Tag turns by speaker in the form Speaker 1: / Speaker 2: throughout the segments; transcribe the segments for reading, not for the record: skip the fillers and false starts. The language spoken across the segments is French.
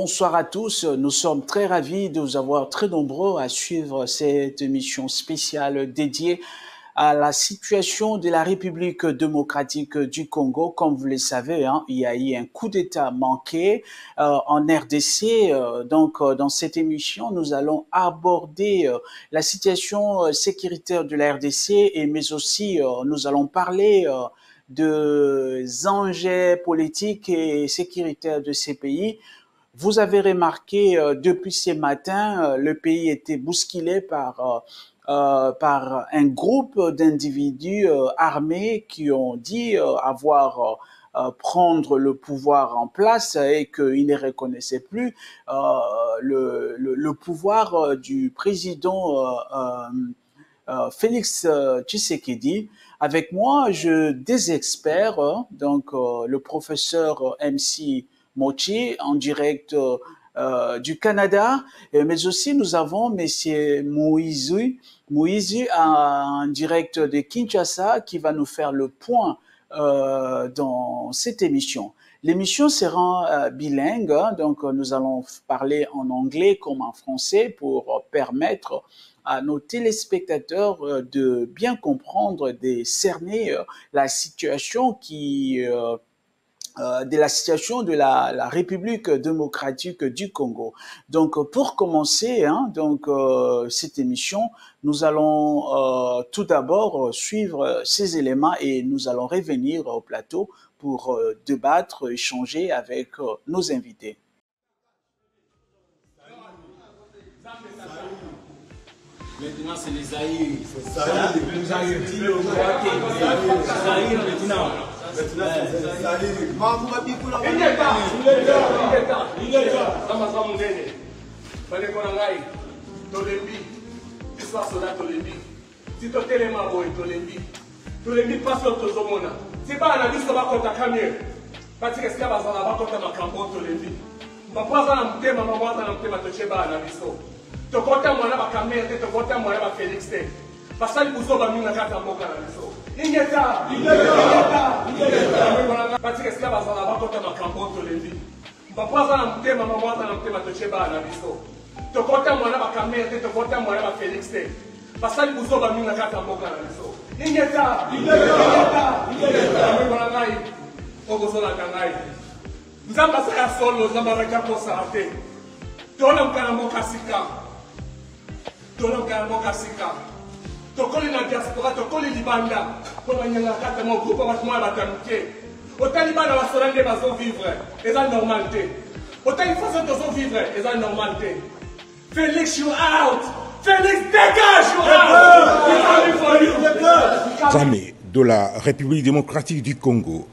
Speaker 1: Bonsoir à tous. Nous sommes très ravis de vous avoir très nombreux à suivre cette émission spéciale dédiée à la situation de la République démocratique du Congo. Comme vous le savez, il y a eu un coup d'État manqué en RDC. Dans cette émission, nous allons aborder la situation sécuritaire de la RDC, mais aussi nous allons parler des enjeux politiques et sécuritaires de ces pays. Vous avez remarqué depuis ce matin, le pays était bousculé par un groupe d'individus armés qui ont dit avoir prendre le pouvoir en place et qu'ils ne reconnaissaient plus le pouvoir du président Félix Tshisekedi. Avec moi, des experts, le professeur MC Mochi en direct du Canada, mais aussi nous avons Monsieur Moïse en direct de Kinshasa qui va nous faire le point dans cette émission. L'émission sera bilingue, nous allons parler en anglais comme en français pour permettre à nos téléspectateurs de bien comprendre, de cerner la situation de la République démocratique du Congo. Donc, pour commencer, cette émission, nous allons tout d'abord suivre ces éléments et nous allons revenir au plateau pour débattre, échanger avec nos invités.
Speaker 2: Maintenant, c'est les Zaïre. C'est Zaïre. Nous avons dit le Zaïre maintenant. Maintenant, c'est Zaïre. Maman, il est là. Il est là. Sama Mundene. Fallait qu'on aille. Tolembi. Histoire soda Tolembi. Si tu es tellement beau, Tolembi passe au Tozomona. Si pas un avis, ça va compter à mieux. Parce que ce qu'il y a, ça va compter à ma campagne Tolembi. Ma poisse à la mouté, ma maman à la mouté, ma tocheba à la viso. Tu comptes à moi là, ma caméra, tu comptes à moi là, Félix. Parce que vous avez mis la carte à mon canal. Il est là. Parce que ce qu'il y a, ça va compter à ma campagne Tolembi. Ma poisse à la mouté, ma maman à la mouté, ma tocheba à la viso. Tu comptes à moi là, ma caméra, tu comptes à moi là, Félix. Parce que vous avez mis la carte à mon canal. Il est là. Nous avons passé à solo, nous avons arrêté pour s'arrêter. Tona mkanamo kasika. Tokoli na diaspora, tokoli libanda. Pour la carte mon groupe, on va se batamuke. Au Taliban, on va se rendre bazo vivre. Et ça normalité. Au Taliban, on va vivre. Et ça normalité. Félix, you out. Félix, dégage, you out.
Speaker 3: Jamais de la République démocratique du Congo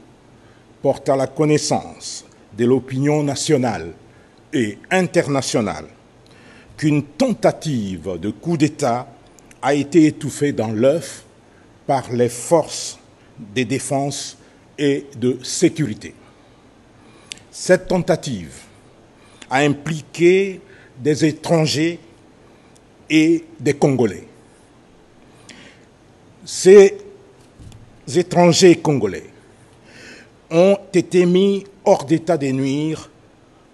Speaker 3: porte à la connaissance de l'opinion nationale et internationale qu'une tentative de coup d'État a été étouffée dans l'œuf par les forces de défense et de sécurité. Cette tentative a impliqué des étrangers et des Congolais. Ces étrangers congolais ont été mis hors d'état de nuire,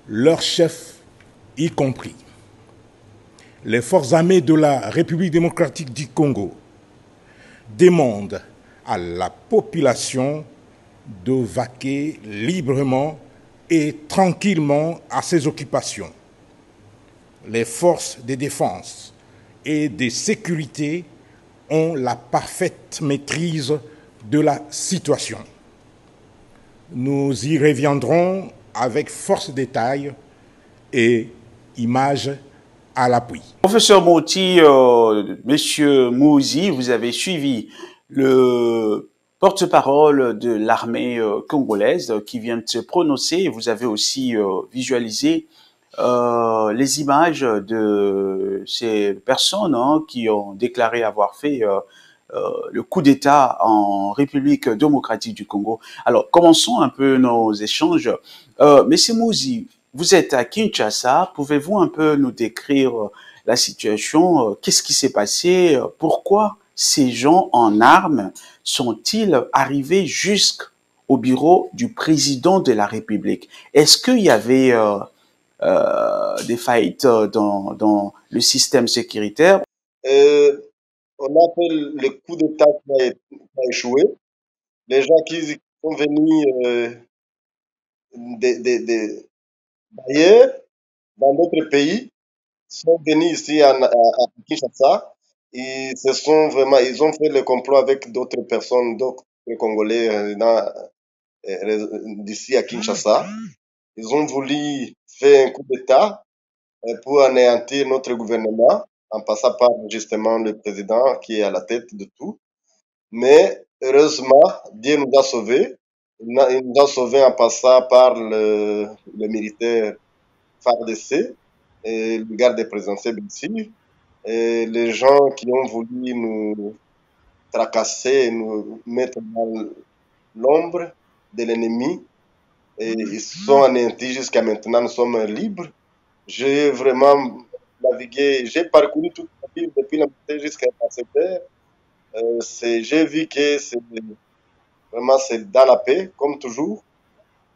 Speaker 3: leurs chefs y compris. Les forces armées de la République démocratique du Congo demandent à la population de vaquer librement et tranquillement à ses occupations. Les forces de défense et de sécurité ont la parfaite maîtrise de la situation. Nous y reviendrons avec force détail et images à l'appui.
Speaker 1: Professeur Moti, Monsieur Mouzi, vous avez suivi le porte-parole de l'armée congolaise qui vient de se prononcer. Vous avez aussi visualisé les images de ces personnes qui ont déclaré avoir fait le coup d'État en République démocratique du Congo. Alors, commençons un peu nos échanges. Monsieur Mouzi, vous êtes à Kinshasa. Pouvez-vous un peu nous décrire la situation? Qu'est-ce qui s'est passé? Pourquoi ces gens en armes sont-ils arrivés jusqu'au bureau du président de la République? Est-ce qu'il y avait des faillites dans le système sécuritaire.
Speaker 4: On a fait le coup d'État qui a échoué. Les gens qui sont venus d'ailleurs, dans d'autres pays, sont venus ici à Kinshasa. Ils ont fait le complot avec d'autres personnes, d'autres Congolais d'ici à Kinshasa. Ils ont voulu faire un coup d'État pour anéantir notre gouvernement en passant par justement le président qui est à la tête de tout. Mais heureusement, Dieu nous a sauvés. Il nous a sauvés en passant par le militaire FARDC et le garde présidentiel bien sûr. Et les gens qui ont voulu nous tracasser, nous mettre dans l'ombre de l'ennemi, et ils sont anéantis jusqu'à maintenant, nous sommes libres. J'ai vraiment navigué, j'ai parcouru toute la ville depuis la montée jusqu'à cette heure. J'ai vu que c'est dans la paix, comme toujours.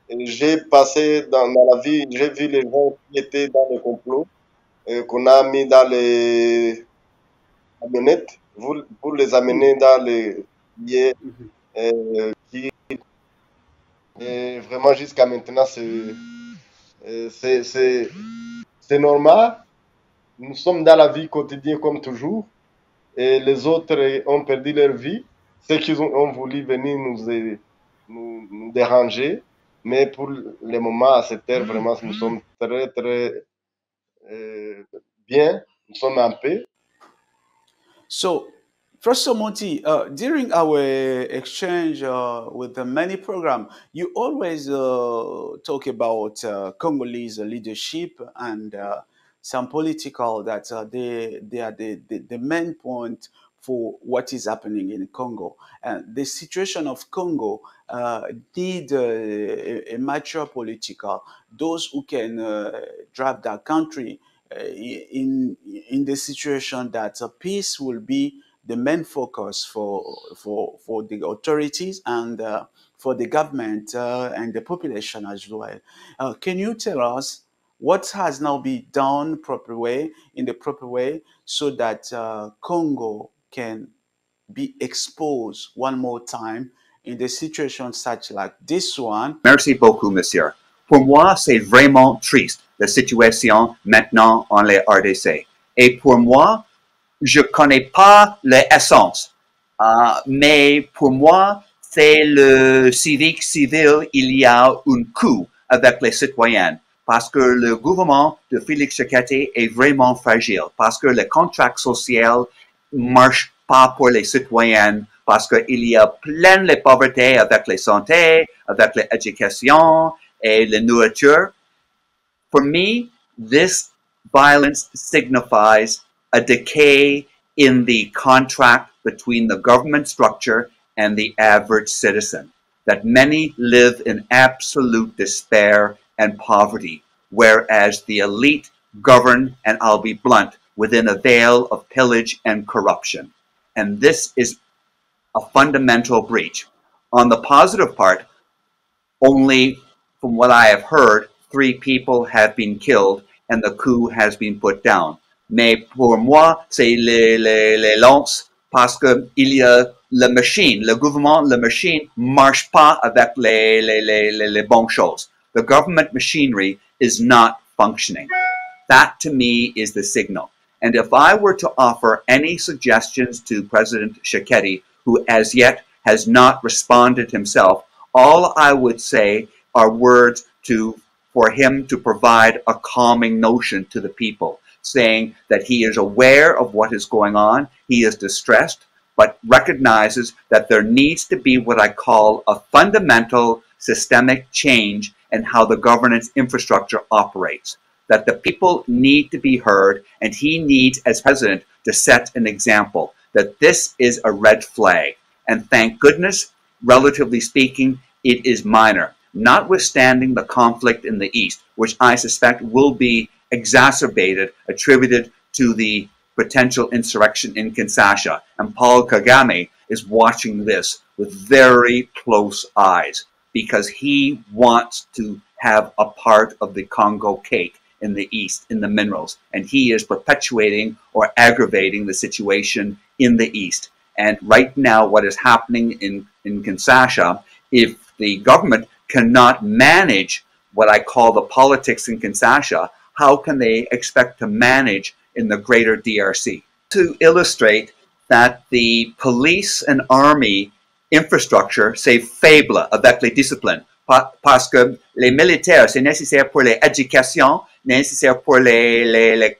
Speaker 4: J'ai passé dans la vie, j'ai vu les gens qui étaient dans le complot, qu'on a mis dans les camionnettes pour les amener dans les billets et vraiment jusqu'à maintenant c'est normal. Nous sommes dans la vie quotidienne comme toujours et les autres ont perdu leur vie. Ceux qui ont voulu venir nous déranger, mais pour le moment à cette heure vraiment nous sommes très très bien, nous sommes en paix.
Speaker 1: So, Professor Monti, during our exchange with the many program, you always talk about Congolese leadership and some political that they are the main point for what is happening in Congo. And the situation of Congo need a mature political, those who can drive that country in the situation that peace will be the main focus for the authorities and for the government and the population as well. Can you tell us what has now been done in the proper way, so that Congo can be exposed one more time in the situation such like this one?
Speaker 5: Merci beaucoup, monsieur. Pour moi, c'est vraiment triste, la situation maintenant en les RDC. Et pour moi, je connais pas l'essence. Mais pour moi, c'est le civique civil, il y a un coup avec les citoyens. Parce que le gouvernement de Félix Tshisekedi est vraiment fragile. Parce que le contrat social marche pas pour les citoyens. Parce qu'il y a plein de pauvreté avec la santé, avec l'éducation et la nourriture. For me, this violence signifies a decay in the contract between the government structure and the average citizen, that many live in absolute despair and poverty, whereas the elite govern, and I'll be blunt, within a veil of pillage and corruption. And this is a fundamental breach. On the positive part, only from what I have heard, 3 people have been killed and the coup has been put down. Mais pour moi, c'est les lances parce que il y a la machine, le gouvernement, la machine marche pas avec les bonnes choses. The government machinery is not functioning. That to me is the signal. And if I were to offer any suggestions to President Tshisekedi, who as yet has not responded himself, all I would say are words for him to provide a calming notion to the people, saying that he is aware of what is going on, he is distressed, but recognizes that there needs to be what I call a fundamental systemic change in how the governance infrastructure operates, that the people need to be heard, and he needs, as president, to set an example, that this is a red flag. And thank goodness, relatively speaking, it is minor, notwithstanding the conflict in the East, which I suspect will be exacerbated, attributed to the potential insurrection in Kinshasa. And Paul Kagame is watching this with very close eyes because he wants to have a part of the Congo cake. in the East, in the minerals. And he is perpetuating or aggravating the situation in the East. And right now, what is happening in Kinshasa, if the government cannot manage what I call the politics in Kinshasa, how can they expect to manage in the greater DRC? To illustrate that the police and army infrastructure, c'est faible avec les disciplines. Parce que les militaires, c'est nécessaire pour l'éducation, nécessaire pour les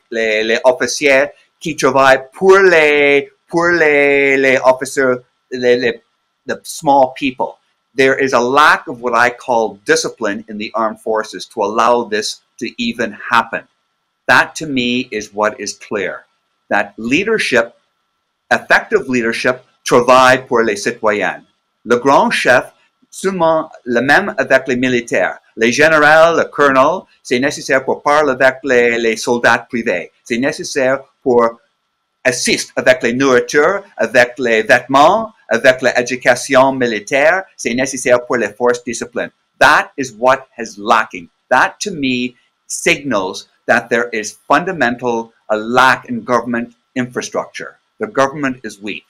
Speaker 5: officiers qui travaillent pour les officers, the small people. There is a lack of what I call discipline in the armed forces to allow this to even happen. That to me is what is clear. That leadership, effective leadership, travaille pour les citoyens. Le grand chef, seulement le même avec les militaires. Les généraux, le colonel, c'est nécessaire pour parler avec les soldats privés. C'est nécessaire pour assister avec les nourritures, avec les vêtements, avec l'éducation militaire. C'est nécessaire pour les forces disciplines. That is what is lacking. That to me signals that there is a lack in government infrastructure. The government is weak.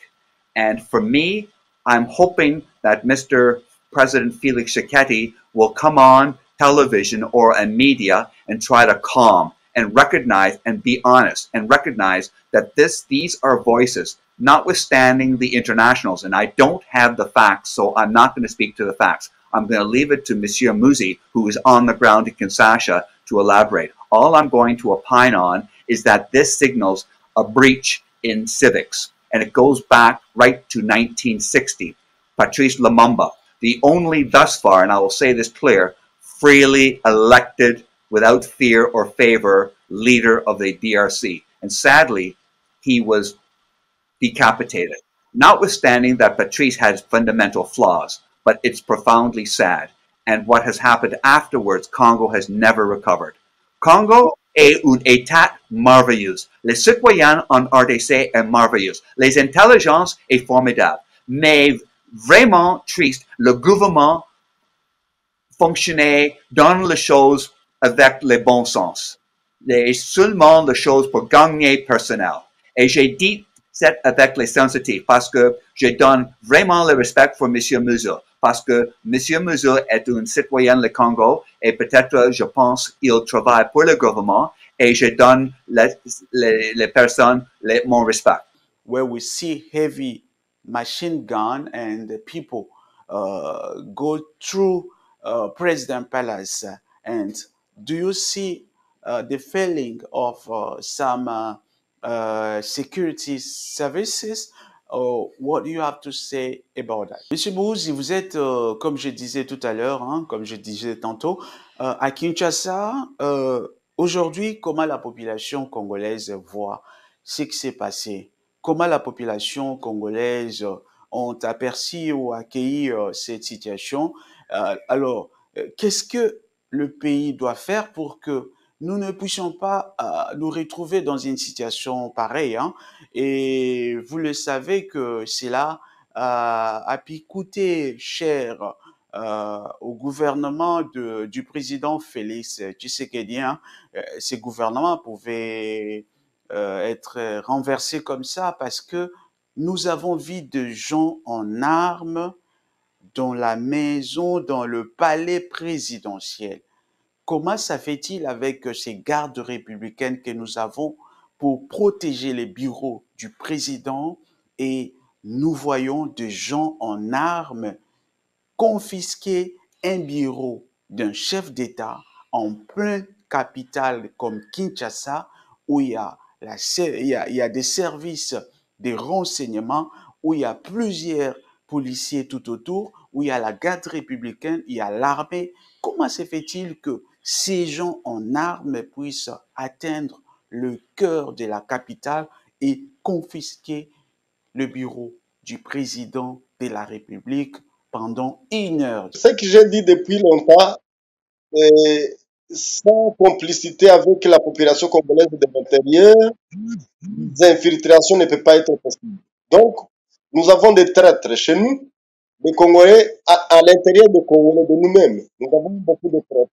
Speaker 5: And for me, I'm hoping that Mr. President Felix Tshisekedi will come on television or in media and try to calm and recognize and be honest and recognize that these are voices, notwithstanding the internationals. And I don't have the facts, so I'm not going to speak to the facts. I'm going to leave it to Monsieur Muzi, who is on the ground in Kinshasa, to elaborate. All I'm going to opine on is that this signals a breach in civics. And it goes back right to 1960. Patrice Lumumba, the only thus far, and I will say this clear, freely elected without fear or favor leader of the DRC. And sadly, he was decapitated. Notwithstanding that Patrice has fundamental flaws, but it's profoundly sad. And what has happened afterwards, Congo has never recovered. Congo est un état merveilleux. Les citoyens en RDC est merveilleux. Les intelligences est formidable. Mais vraiment triste, le gouvernement fonctionnait dans les choses avec le bon sens. Et seulement les choses pour gagner personnel. Et j'ai dit ça avec les sensitifs parce que je donne vraiment le respect pour M. Muzo. Parce que M. Muzo est un citoyen du Congo et peut-être, je pense, il travaille pour le gouvernement et je donne les personnes mon respect.
Speaker 1: Where we see heavy machine gun and the people go through President Palace. And do you see the failing of some security services? What do you have to say about that? Monsieur Bouzi, vous êtes, comme je disais tout à l'heure, hein, comme je disais tantôt, à Kinshasa. Aujourd'hui, comment la population congolaise voit ce qui s'est passé? Comment la population congolaise ont aperçu ou accueilli cette situation? Alors, qu'est-ce que le pays doit faire pour que nous ne puissions pas nous retrouver dans une situation pareille, hein? Et vous le savez que cela a pu coûter cher au gouvernement du président Félix Tshisekedi, hein. Ces gouvernements pouvaient être renversés comme ça parce que nous avons vu de gens en armes dans la maison, dans le palais présidentiel. Comment ça fait-il avec ces gardes républicaines que nous avons pour protéger les bureaux du président et nous voyons des gens en armes confisquer un bureau d'un chef d'État en pleine capitale comme Kinshasa où il y a des services de renseignement, où il y a plusieurs policiers tout autour, où il y a la garde républicaine, il y a l'armée. Comment se fait-il que ces gens en armes puissent atteindre le cœur de la capitale et confisquer le bureau du président de la République pendant 1 heure?
Speaker 4: Ce que j'ai dit depuis longtemps, sans complicité avec la population congolaise de l'intérieur, l'infiltration ne peut pas être possible. Donc, nous avons des traîtres chez nous, des Congolais, à l'intérieur des Congolais de nous-mêmes. Nous avons beaucoup de traîtres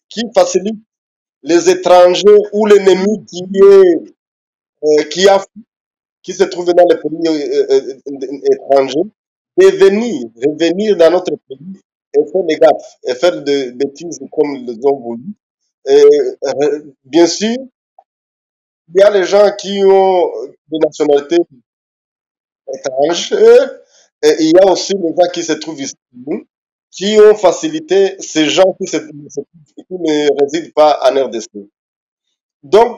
Speaker 4: qui facilitent les étrangers ou l'ennemi qui se trouve dans les pays étrangers de revenir dans notre pays et faire des gaffes, et faire des bêtises comme ils ont voulu. Bien sûr, il y a les gens qui ont des nationalités étranges, et il y a aussi les gens qui se trouvent ici, qui ont facilité ces gens qui ne résident pas en RDC. Donc,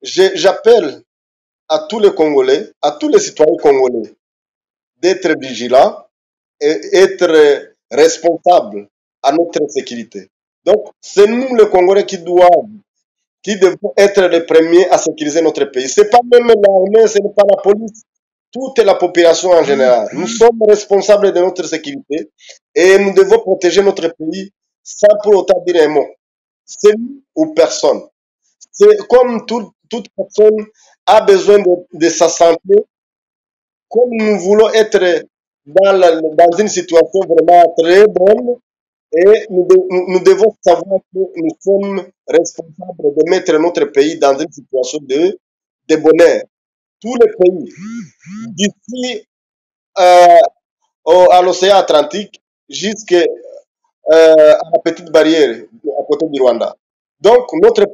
Speaker 4: j'appelle à tous les Congolais, à tous les citoyens congolais, d'être vigilants et être responsables à notre sécurité. Donc, c'est nous, les Congolais, qui devons être les premiers à sécuriser notre pays. Ce n'est pas même l'armée, ce n'est pas la police, toute la population en général. Nous sommes responsables de notre sécurité et nous devons protéger notre pays sans pour autant dire un mot. C'est nous ou personne. C'est comme toute personne a besoin de sa santé, comme nous voulons être dans une situation vraiment très bonne, et nous devons savoir que nous sommes responsables de mettre notre pays dans une situation de bonheur. Tous les pays, d'ici à l'océan Atlantique jusqu'à la petite barrière à côté du Rwanda. Donc, notre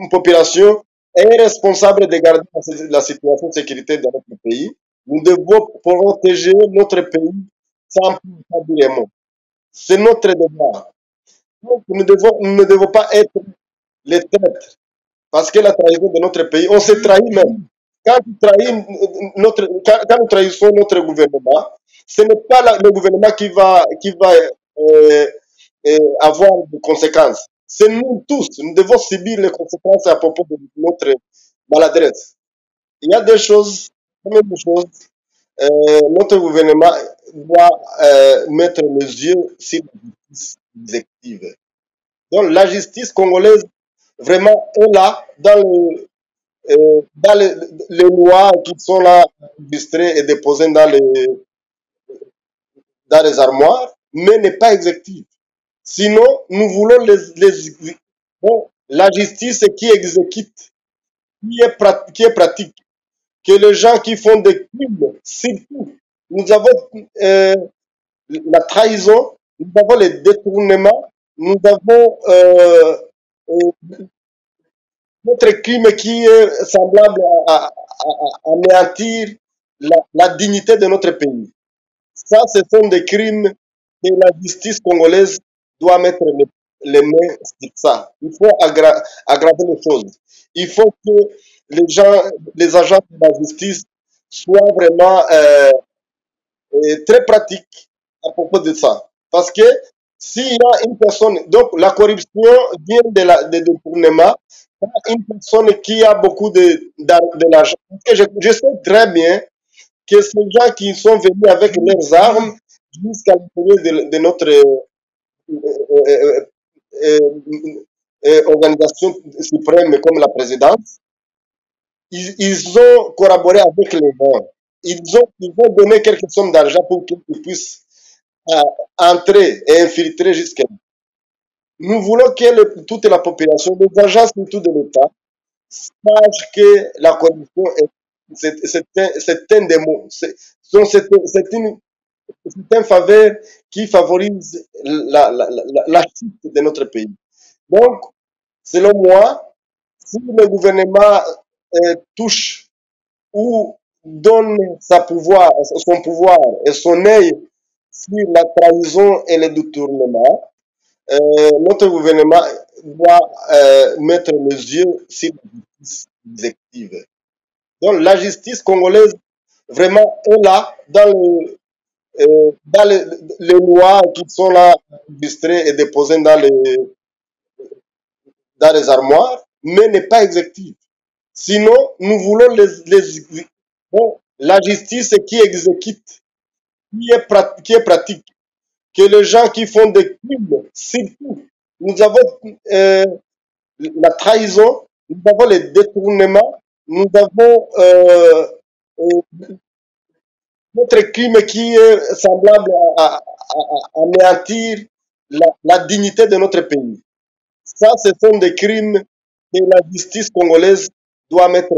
Speaker 4: population est responsable de garder la situation de sécurité dans notre pays. Nous devons protéger notre pays sans dire un mot. C'est notre devoir. Donc, nous ne devons pas être les traîtres. Parce que la trahison de notre pays, on se trahit même. Quand nous trahissons notre gouvernement, ce n'est pas le gouvernement qui va avoir des conséquences. C'est nous tous. Nous devons subir les conséquences à propos de notre maladresse. Il y a des choses, notre gouvernement doit mettre les yeux sur la justice exécutive. Donc la justice congolaise vraiment est là dans les lois qui sont là enregistrées et déposées dans les armoires, mais n'est pas exécutive. Sinon, nous voulons bon, la justice qui exécute, qui est pratique, que les gens qui font des crimes, surtout, nous avons la trahison, nous avons les détournements, nous avons notre crime qui est semblable à anéantir la dignité de notre pays. Ça, ce sont des crimes que la justice congolaise doit mettre les mains sur ça. Il faut aggraver les choses. Il faut que les agents de la justice soient vraiment très pratiques à propos de ça. Parce que s'il y a une personne, donc la corruption vient de détournement, une personne qui a beaucoup de l'argent. Je sais très bien que ces gens qui sont venus avec leurs armes jusqu'à l'intérieur de notre organisation suprême comme la présidence, ils ont collaboré avec les gens. Ils ont donné quelques sommes d'argent pour qu'ils puissent entrer et infiltrer jusqu'à nous. Nous voulons que toute la population, les agents surtout de l'État, sachent que la corruption c'est un démon. C'est une faveur qui favorise la chute de notre pays. Donc, selon moi, si le gouvernement touche ou donne son pouvoir et son œil sur la trahison et le détournement, notre gouvernement doit mettre les yeux sur la justice exécutive. Donc la justice congolaise vraiment est là dans les lois qui sont là enregistrées et déposées dans les armoires, mais n'est pas exécutive. Sinon, nous voulons bon, la justice qui exécute, qui est pratique, que les gens qui font des crimes, surtout, nous avons la trahison, nous avons les détournements, nous avons notre crime qui est semblable à anéantir la dignité de notre pays. Ça, ce sont des crimes que la justice congolaise doit mettre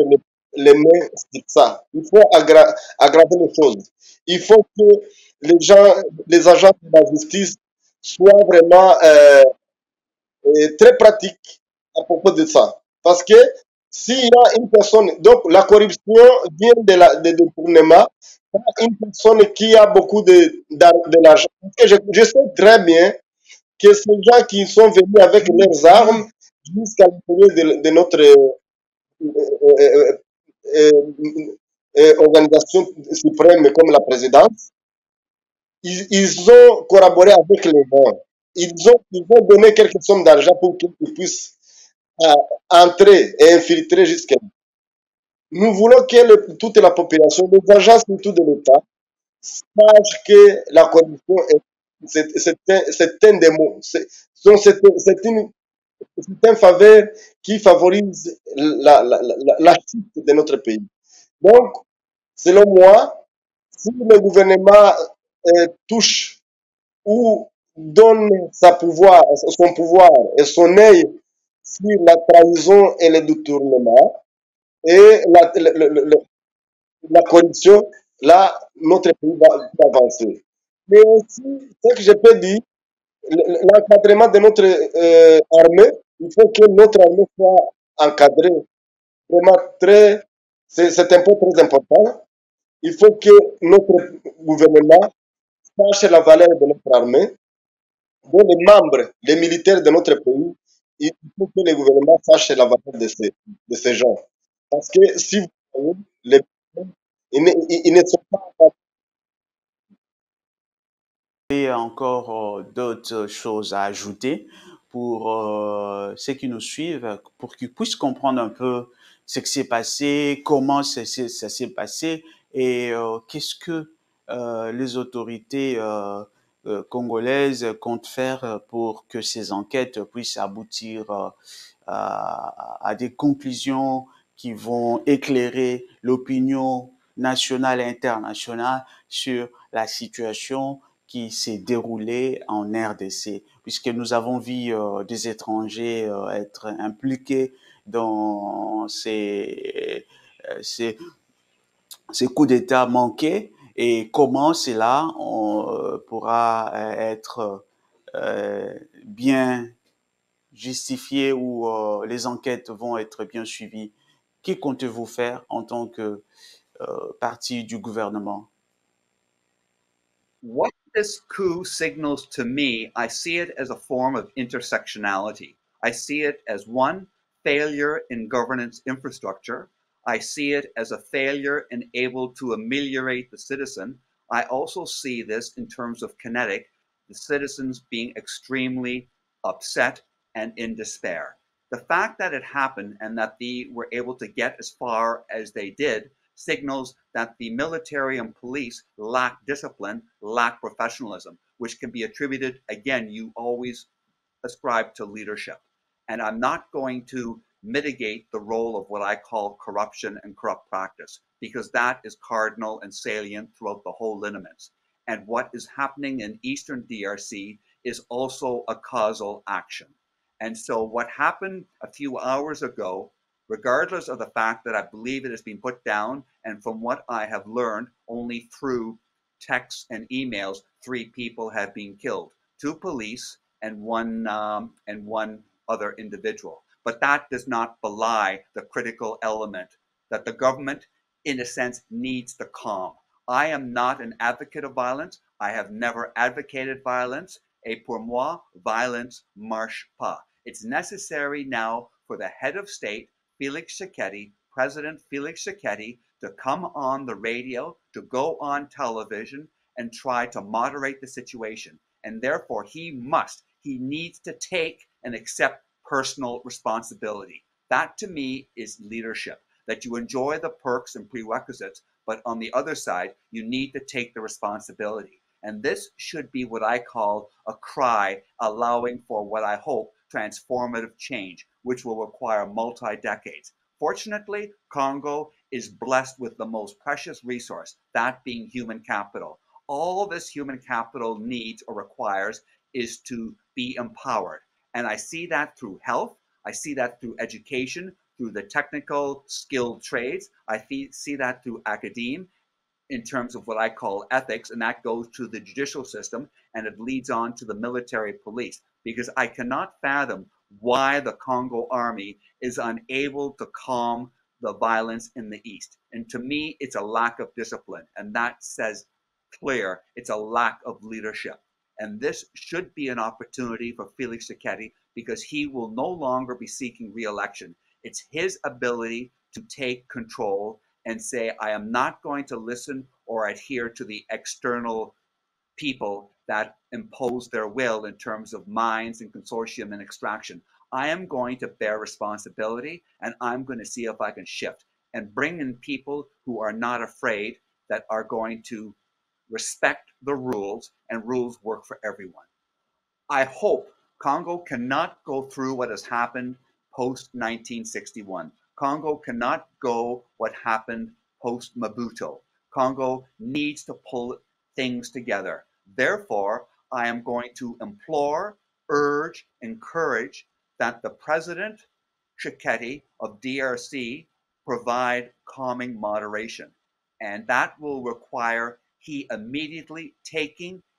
Speaker 4: les mains sur ça. Il faut aggraver les choses. Il faut que les agents de la justice soient vraiment très pratiques à propos de ça. Parce que s'il y a une personne, donc la corruption vient de détournement, une personne qui a beaucoup de l'argent. Je sais très bien que ces gens qui sont venus avec leurs armes jusqu'à l'intérieur de notre euh, organisation suprême comme la présidence, ils ont collaboré avec les gens. Ils ont donné quelques sommes d'argent pour qu'ils puissent entrer et infiltrer jusqu'à nous. Nous voulons que toute la population, les agents surtout de l'État, sachent que la corruption c'est un démon. C'est une faveur qui favorise la chute de notre pays. Donc, selon moi, si le gouvernement touche ou donne son pouvoir et son œil sur la trahison et le détournement et la corruption, là, notre pays va avancer. Mais aussi, ce que je peux dire, l'encadrement de notre armée, il faut que notre armée soit encadrée. Vraiment très, c'est un point très important. Il faut que notre gouvernement sache la valeur de notre armée, dont les membres, les militaires de notre pays, il faut que le gouvernement sache la valeur de ces gens. Parce que si vous voyez, ils ne sont pas.
Speaker 1: Et encore d'autres choses à ajouter pour ceux qui nous suivent, pour qu'ils puissent comprendre un peu ce qui s'est passé, comment ça s'est passé et qu'est-ce que les autorités congolaises comptent faire pour que ces enquêtes puissent aboutir à des conclusions qui vont éclairer l'opinion nationale et internationale sur la situation qui s'est déroulée en RDC, puisque nous avons vu des étrangers être impliqués dans ces coups d'État manqués et comment cela pourra être bien justifié ou les enquêtes vont être bien suivies. Que comptez-vous faire en tant que parti du gouvernement?
Speaker 5: What this coup signals to me, I see it as a form of intersectionality. I see it as one, failure in governance infrastructure. I see it as a failure in able to ameliorate the citizen. I also see this in terms of kinetic, the citizens being extremely upset and in despair. The fact that it happened and that they were able to get as far as they did signals that the military and police lack discipline, lack professionalism, which can be attributed, again, you always ascribe to leadership. And I'm not going to mitigate the role of what I call corruption and corrupt practice, because that is cardinal and salient throughout the whole lineaments. And what is happening in Eastern DRC is also a causal action. And so what happened a few hours ago, regardless of the fact that I believe it has been put down, and from what I have learned, only through texts and emails, 3 people have been killed, 2 police and one other individual. But that does not belie the critical element that the government, in a sense, needs to calm. I am not an advocate of violence. I have never advocated violence. Et pour moi, violence marche pas. It's necessary now for the head of state, Felix Tshisekedi, President Felix Tshisekedi, to come on the radio, to go on television, and try to moderate the situation. And therefore, he needs to take and accept personal responsibility. That to me is leadership, that you enjoy the perks and prerequisites, but on the other side, you need to take the responsibility. And this should be what I call a cry allowing for what I hope transformative change, which will require multi-decades. Fortunately, Congo is blessed with the most precious resource, that being human capital. All this human capital needs or requires is to be empowered. And I see that through health, I see that through education, through the technical skilled trades. I see that through academia in terms of what I call ethics, and that goes to the judicial system and it leads on to the military police, because I cannot fathom why the Congo army is unable to calm the violence in the east. And to me, it's a lack of discipline, and that says clear it's a lack of leadership. And this should be an opportunity for Felix Tshisekedi, because he will no longer be seeking re-election. It's his ability to take control and say, I am not going to listen or adhere to the external people that impose their will in terms of mines and consortium and extraction. I am going to bear responsibility, and I'm going to see if I can shift and bring in people who are not afraid, that are going to respect the rules, and rules work for everyone. I hope Congo cannot go through what has happened post 1961. Congo cannot go what happened post Mobutu. Congo needs to pull things together. Therefore, I am going to implore, urge, encourage that the President Tshisekedi of DRC provide calming moderation. And that will require he immediately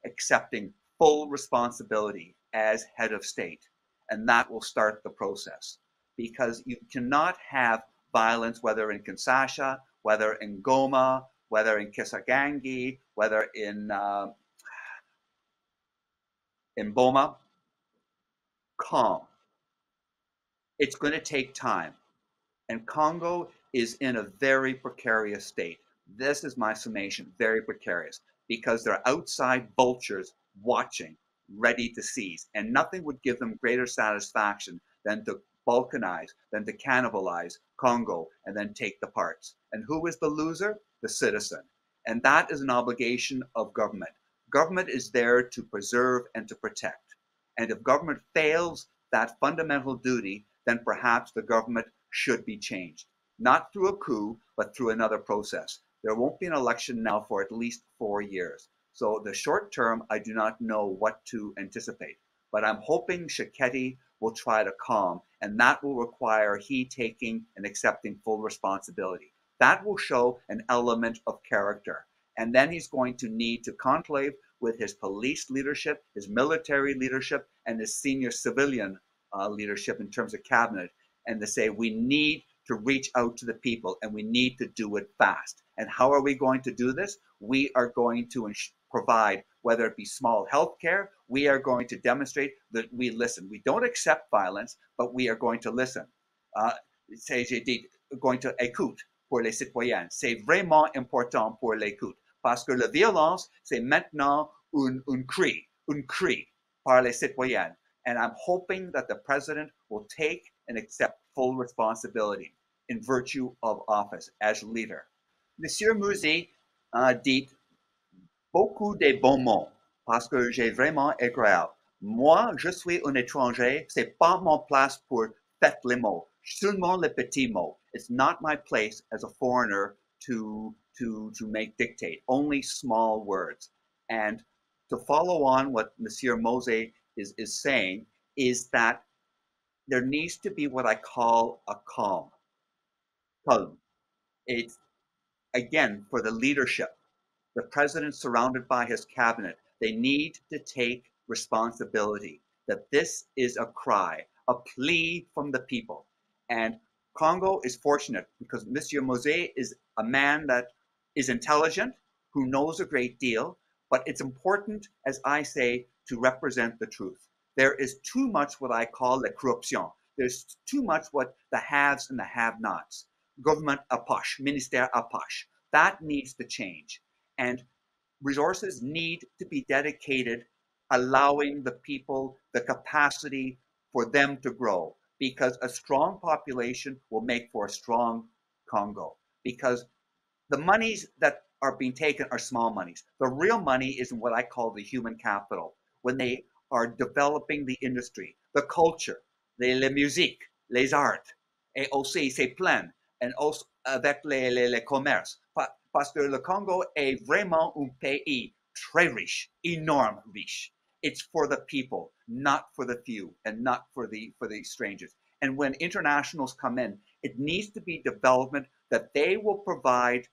Speaker 5: accepting full responsibility as head of state. And that will start the process. Because you cannot have violence, whether in Kinshasa, whether in Goma, whether in Kisangani, whether in Boma, calm. It's going to take time. And Congo is in a very precarious state. This is my summation, very precarious, because there are outside vultures watching, ready to seize. And nothing would give them greater satisfaction than to balkanize, than to cannibalize Congo and then take the parts. And who is the loser? The citizen. And that is an obligation of government. Government is there to preserve and to protect. And if government fails that fundamental duty, then perhaps the government should be changed. Not through a coup, but through another process. There won't be an election now for at least 4 years. So the short term, I do not know what to anticipate. But I'm hoping Tshisekedi will try to calm, and that will require he taking and accepting full responsibility. That will show an element of character. And then he's going to need to conclave with his police leadership, his military leadership, and his senior civilian leadership in terms of cabinet, and to say we need to reach out to the people and we need to do it fast. And how are we going to do this? We are going to provide, whether it be small health care, we are going to demonstrate that we listen. We don't accept violence, but we are going to listen. J'ai dit, going to écoute pour les citoyens. C'est vraiment important pour l'écoute. Parce que la violence, c'est maintenant un cri par les citoyens. And I'm hoping that the president will take and accept full responsibility in virtue of office as leader. Monsieur Muzi dit beaucoup de bons mots parce que j'ai vraiment agréable. Moi, je suis un étranger. C'est pas mon place pour faire les mots. Seulement les petits mots. It's not my place as a foreigner to make dictate. Only small words. And to follow on what Monsieur Mose is saying is that there needs to be what I call a calm. It's, again, for the leadership, the president surrounded by his cabinet, they need to take responsibility that this is a cry, a plea from the people. And Congo is fortunate because Monsieur Mose is a man that is intelligent, who knows a great deal, but it's important, as I say, to represent the truth. There is too much what I call la corruption. There's too much what the haves and the have-nots. Government apache, ministère apache. That needs to change. And resources need to be dedicated, allowing the people the capacity for them to grow. Because a strong population will make for a strong Congo. Because the monies that are being taken are small monies. The real money is in what I call the human capital. When they are developing the industry, the culture, les musiques, les arts, et aussi c'est plein, and also avec les commerces. Parce que le Congo est vraiment un pays très riche, énorme riche. It's for the people, not for the few, and not for the strangers. And when internationals come in, it needs to be development that they will provide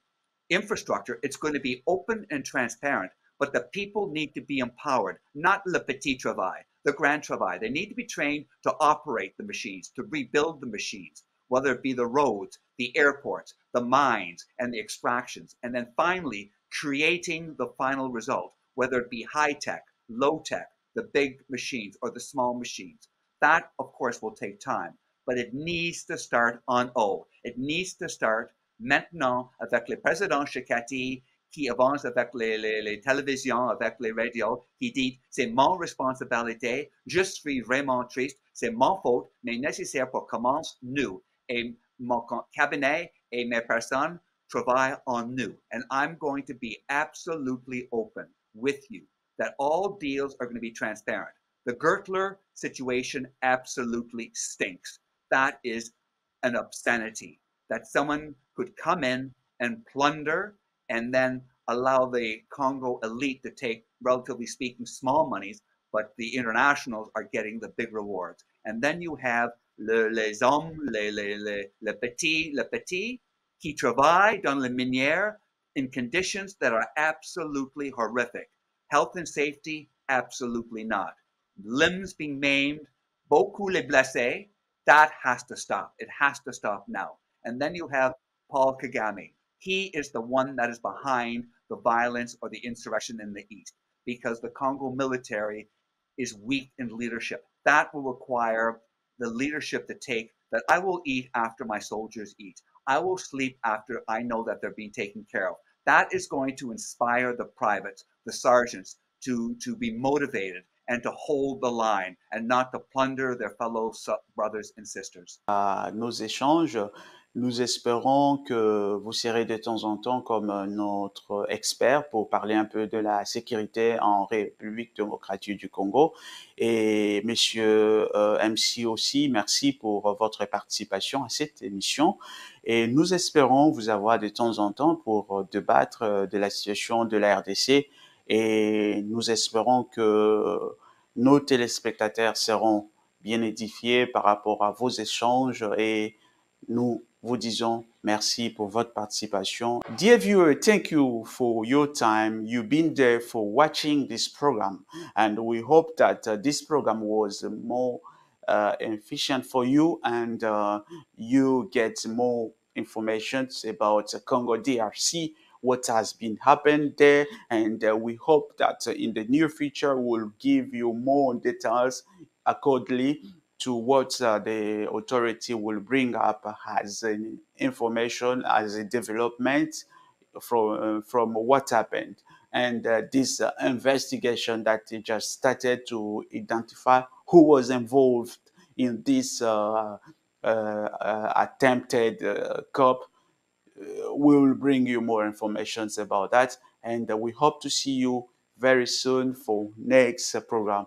Speaker 5: infrastructure. It's going to be open and transparent, but the people need to be empowered, not le petit travail, the grand travail. They need to be trained to operate the machines, to rebuild the machines, whether it be the roads, the airports, the mines, and the extractions. And then finally, creating the final result, whether it be high tech, low tech, the big machines or the small machines. That, of course, will take time, but it needs to start en haut. It needs to start maintenant avec le président Shekati qui avance avec les télévisions, avec les radios, qui dit c'est mon responsabilité, je suis vraiment triste, c'est mon faute, mais nécessaire pour commencer nous. Et mon cabinet et mes personnes travaillent en nous. And I'm going to be absolutely open with you that all deals are going to be transparent. The Gertler situation absolutely stinks. That is an obscenity that someone could come in and plunder and then allow the Congo elite to take, relatively speaking, small monies, but the internationals are getting the big rewards. And then you have les hommes, les petits, qui travaillent dans les minières in conditions that are absolutely horrific. Health and safety, absolutely not. Limbs being maimed, beaucoup les blessés, that has to stop. It has to stop now. And then you have Paul Kagame. He is the one that is behind the violence or the insurrection in the East because the Congo military is weak in leadership. That will require the leadership to take that I will eat after my soldiers eat. I will sleep after I know that they're being taken care of. That is going to inspire the privates, the sergeants, to be motivated and to hold the line and not to plunder their fellow brothers and sisters.
Speaker 1: À nos échanges, nous espérons que vous serez de temps en temps comme notre expert pour parler un peu de la sécurité en République démocratique du Congo. Et Monsieur MC aussi, merci pour votre participation à cette émission. Et nous espérons vous avoir de temps en temps pour débattre de la situation de la RDC. Et nous espérons que nos téléspectateurs seront bien édifiés par rapport à vos échanges et nous vous disons merci pour votre participation. Dear viewer, thank you for your time. You've been there for watching this program and we hope that this program was more efficient for you and you get more information about Congo DRC, what has been happened there, and we hope that in the near future we'll give you more details accordingly to what the authority will bring up as information, as a development from what happened. And this investigation that they just started to identify who was involved in this attempted coup, we will bring you more information about that. And we hope to see you very soon for next program.